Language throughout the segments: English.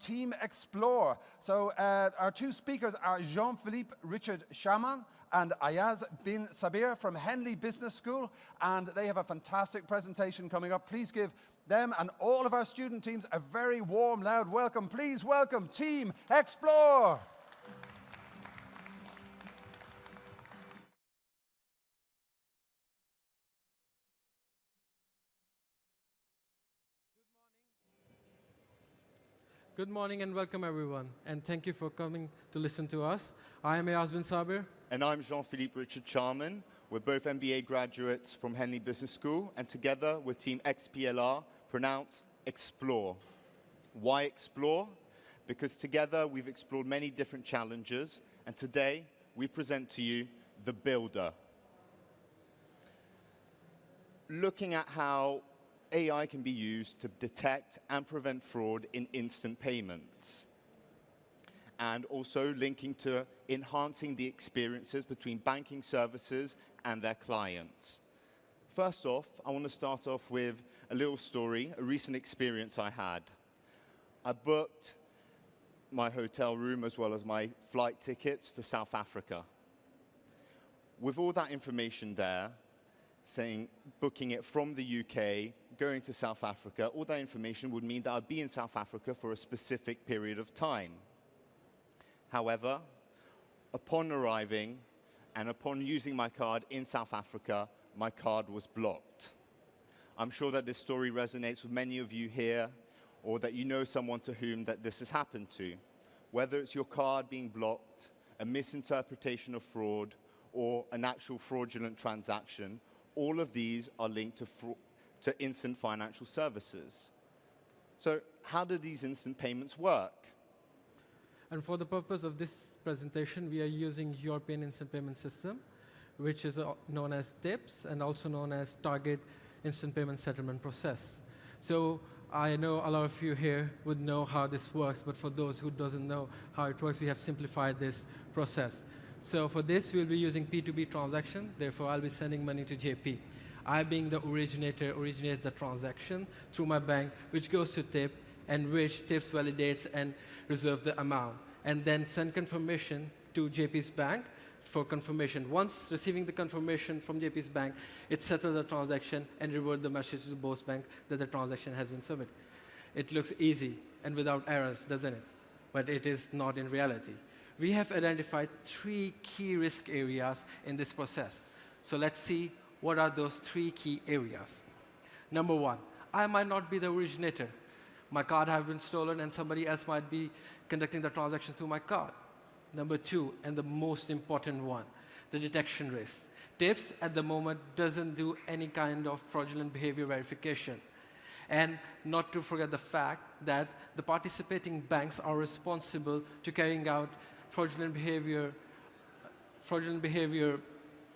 Team Explore. So our two speakers are Jean-Philippe Richard-Charman and Ayaz bin Sabir from Henley Business School, and they have a fantastic presentation coming up. Please give them and all of our student teams a very warm, loud welcome. Please welcome Team Explore. Good morning and welcome everyone, and thank you for coming to listen to us. I am Ayaz bin Sabir. And I'm Jean-Philippe Richard-Charman. We're both MBA graduates from Henley Business School, and together we're Team xplr, pronounced Explore. Why Explore? Because together we've explored many different challenges, and today we present to you the Builder. Looking at how AI can be used to detect and prevent fraud in instant payments, and also linking to enhancing the experiences between banking services and their clients. First off, I want to start off with a little story, a recent experience I had. I booked my hotel room as well as my flight tickets to South Africa. With all that information there, saying booking it from the UK, going to South Africa, all that information would mean that I'd be in South Africa for a specific period of time. However, upon arriving and upon using my card in South Africa, my card was blocked. I'm sure that this story resonates with many of you here, or that you know someone to whom that this has happened to. Whether it's your card being blocked, a misinterpretation of fraud, or an actual fraudulent transaction, all of these are linked to instant financial services. So how do these instant payments work? And for the purpose of this presentation, we are using European Instant Payment System, which is known as TIPS and also known as Target Instant Payment Settlement Process. So I know a lot of you here would know how this works, but for those who doesn't know how it works, we have simplified this process. So for this, we'll be using P2B transaction. Therefore, I'll be sending money to JP. I, being the originator, originate the transaction through my bank, which goes to TIP, and which TIPS validates and reserve the amount, and then send confirmation to JP's bank for confirmation. Once receiving the confirmation from JP's bank, it settles the transaction and revert the message to both banks that the transaction has been submitted. It looks easy and without errors, doesn't it? But it is not in reality. We have identified 3 key risk areas in this process. So let's see what are those 3 key areas. Number 1, I might not be the originator. My card has been stolen and somebody else might be conducting the transaction through my card. Number 2, and the most important one, the detection risk. TIPS at the moment doesn't do any kind of fraudulent behavior verification. And not to forget the fact that the participating banks are responsible to carrying out fraudulent behavior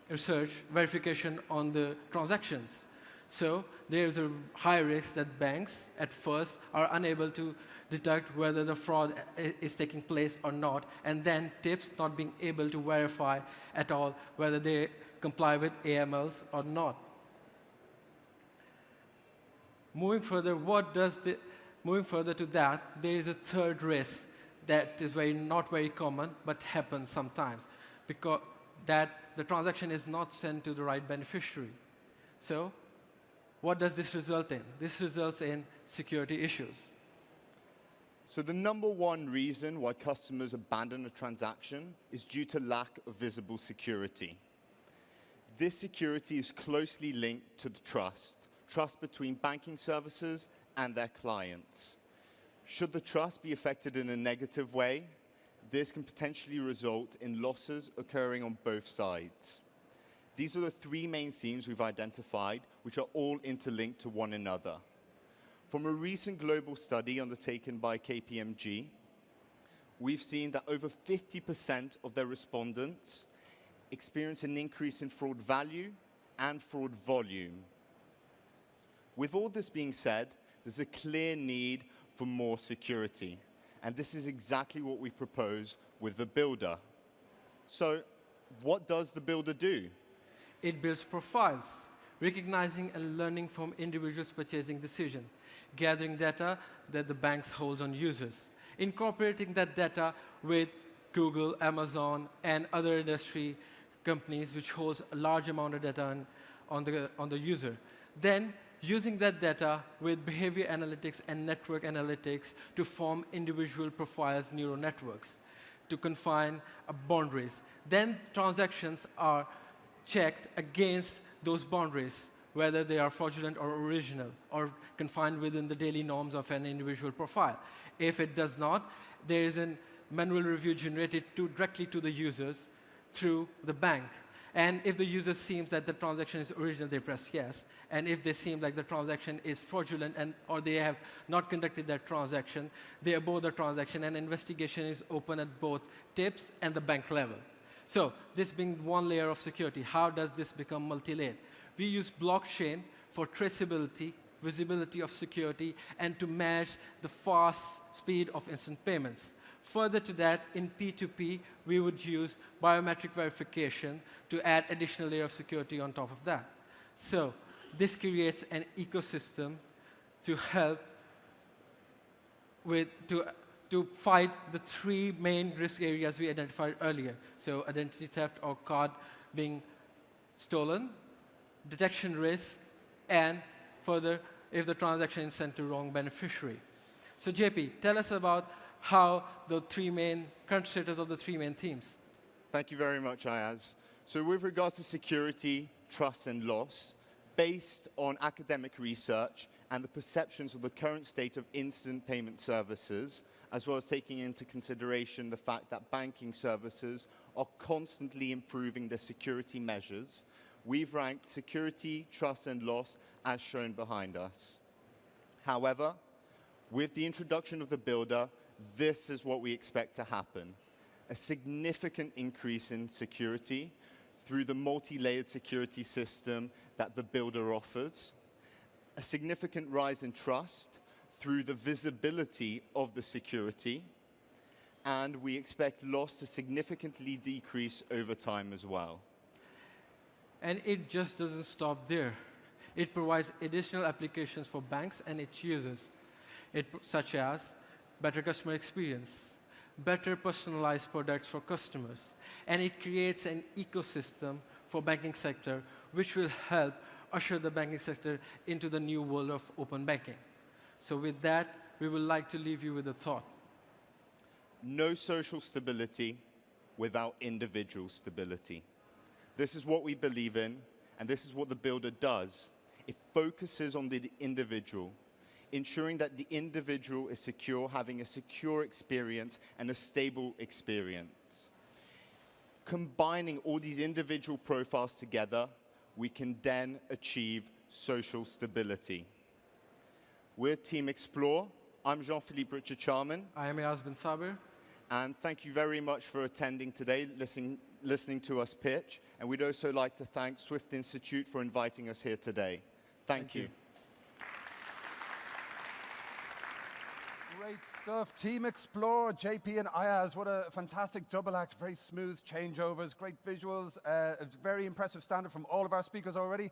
research, verification on the transactions. So there's a high risk that banks, at first, are unable to detect whether the fraud is taking place or not, and then TIPS not being able to verify at all whether they comply with AMLs or not. Moving further to that, there is a third risk that is not very common, but happens sometimes, because that the transaction is not sent to the right beneficiary. So what does this result in? This results in security issues. So the number 1 reason why customers abandon a transaction is due to lack of visible security. This security is closely linked to the trust between banking services and their clients. Should the trust be affected in a negative way, this can potentially result in losses occurring on both sides. These are the 3 main themes we've identified, which are all interlinked to one another. From a recent global study undertaken by KPMG, we've seen that over 50% of their respondents experience an increase in fraud value and fraud volume. With all this being said, there's a clear need for more security. And this is exactly what we propose with the Builder. So what does the Builder do? It builds profiles, recognizing and learning from individuals' purchasing decisions, gathering data that the banks hold on users. incorporating that data with Google, Amazon, and other industry companies which holds a large amount of data on the user. Then using that data with behavior analytics and network analytics to form individual profiles, neural networks, to confine boundaries. Then transactions are checked against those boundaries, whether they are fraudulent or original, or confined within the daily norms of an individual profile. If it does not, there is a manual review generated directly to the users through the bank. And if the user seems that the transaction is original, they press yes. And if they seem like the transaction is fraudulent or they have not conducted that transaction, they abort the transaction, and investigation is open at both tips and the bank level. So this being one layer of security, how does this become multi-layered? We use blockchain for traceability, visibility of security, and to match the fast speed of instant payments. Further to that, in P2P, we would use biometric verification to add additional layer of security on top of that. So this creates an ecosystem to help to fight the three main risk areas we identified earlier. So identity theft or card being stolen, detection risk, and further, if the transaction is sent to wrong beneficiary. So JP, tell us about how the current status of the three main themes. Thank you very much, Ayaz. So with regards to security, trust, and loss, based on academic research and the perceptions of the current state of instant payment services, as well as taking into consideration the fact that banking services are constantly improving their security measures, we've ranked security, trust, and loss as shown behind us. However, with the introduction of the Builder, this is what we expect to happen: a significant increase in security through the multi-layered security system that the Builder offers, a significant rise in trust through the visibility of the security, and we expect loss to significantly decrease over time as well. And it just doesn't stop there. It provides additional applications for banks and its users, such as better customer experience, better personalized products for customers, and it creates an ecosystem for banking sector which will help usher the banking sector into the new world of open banking. So with that, we would like to leave you with a thought. No social stability without individual stability. This is what we believe in, and this is what the Builder does. It focuses on the individual, ensuring that the individual is secure, having a secure experience and a stable experience. Combining all these individual profiles together, we can then achieve social stability. We're Team Explore. I'm Jean-Philippe Richard-Charman. I am Ayaz bin Sabir. And thank you very much for attending today, listening to us pitch. And we'd also like to thank Swift Institute for inviting us here today. Thank you. Great stuff. Team Explore, JP and Ayaz. What a fantastic double act. Very smooth changeovers, great visuals, a very impressive standard from all of our speakers already.